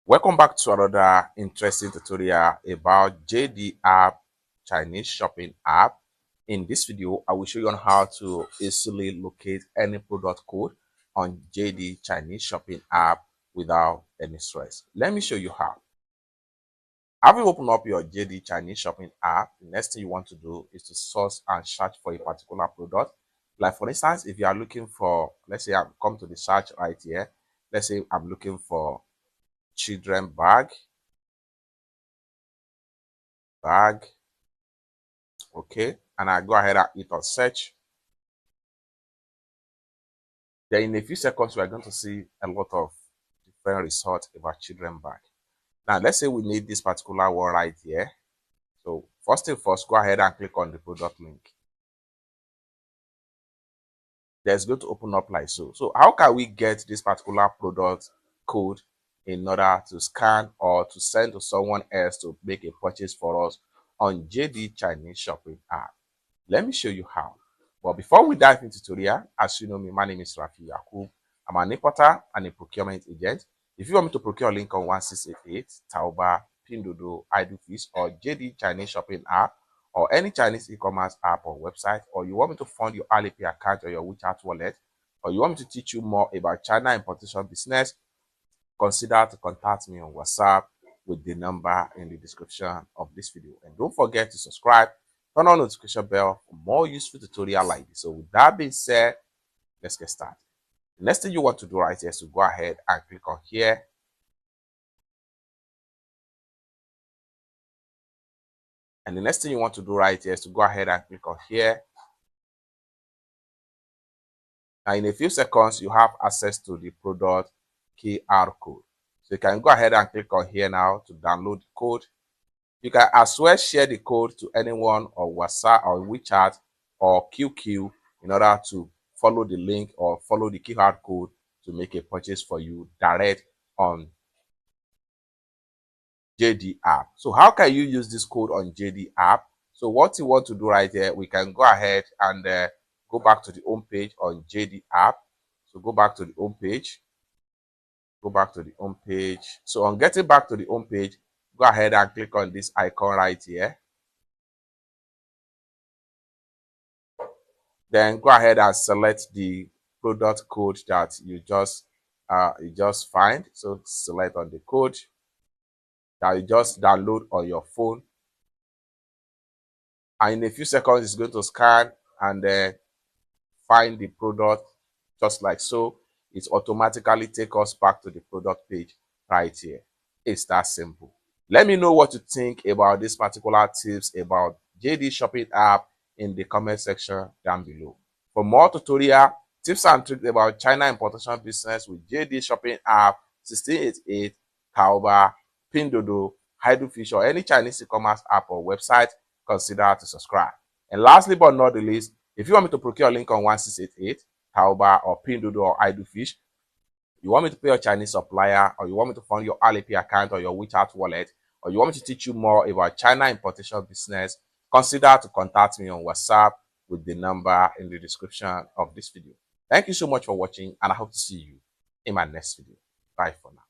Welcome back to another interesting tutorial about JD app, Chinese shopping app. In this video, I will show you on how to easily locate any product code on JD Chinese shopping app without any stress. Let me show you how. Having opened up your JD Chinese shopping app, the next thing you want to do is to source and search for a particular product. Like for instance, if you are looking for, let's say I've come to the search right here. Let's say I'm looking for children bag, okay, and I go ahead and hit on search. Then in a few seconds we are going to see a lot of different results about children bag. Now let's say we need this particular one right here. So first thing first, go ahead and click on the product link. There's going to open up like so. So how can we get this particular product code in order to scan or to send to someone else to make a purchase for us on JD Chinese shopping app? Let me show you how. But before we dive into tutorial, as you know me, my name is Rafi Yakub. I'm an importer and a procurement agent. If you want me to procure a link on 1688, Taobao, Pinduoduo, Idofish, or JD Chinese shopping app, or any Chinese e-commerce app or website, or you want me to fund your Alipay account or your WeChat wallet, or you want me to teach you more about China importation business, consider to contact me on WhatsApp with the number in the description of this video. And don't forget to subscribe, turn on the notification bell for more useful tutorial like this. So with that being said, let's get started. The next thing you want to do right here is to go ahead and click on here. And the next thing you want to do right here is to go ahead and click on here. Now in a few seconds, you have access to the product QR code. So you can go ahead and click on here now to download the code. You can as well share the code to anyone on WhatsApp or WeChat or QQ in order to follow the link or follow the QR code to make a purchase for you direct on JD app. So how can you use this code on JD app? So what you want to do right here, we can go ahead and go back to the home page on JD app. So go back to the home page. Go back to the home page. So on getting back to the home page, go ahead and click on this icon right here. Then go ahead and select the product code that you just find. So select on the code that you just download on your phone, and in a few seconds it's going to scan and then find the product just like so. It automatically takes us back to the product page right here. It's that simple. Let me know what you think about this particular tips about JD shopping app in the comment section down below. For more tutorial tips and tricks about China importation business with JD shopping app, 1688, Taobao, Pinduoduo, Idofish, or any Chinese e-commerce app or website, consider to subscribe. And lastly but not the least, if you want me to procure a link on 1688, Taobao, or Pinduoduo, or Idofish, you want me to pay your Chinese supplier, or you want me to fund your Alipay account or your WeChat wallet, or you want me to teach you more about China importation business, consider to contact me on WhatsApp with the number in the description of this video. Thank you so much for watching, and I hope to see you in my next video. Bye for now.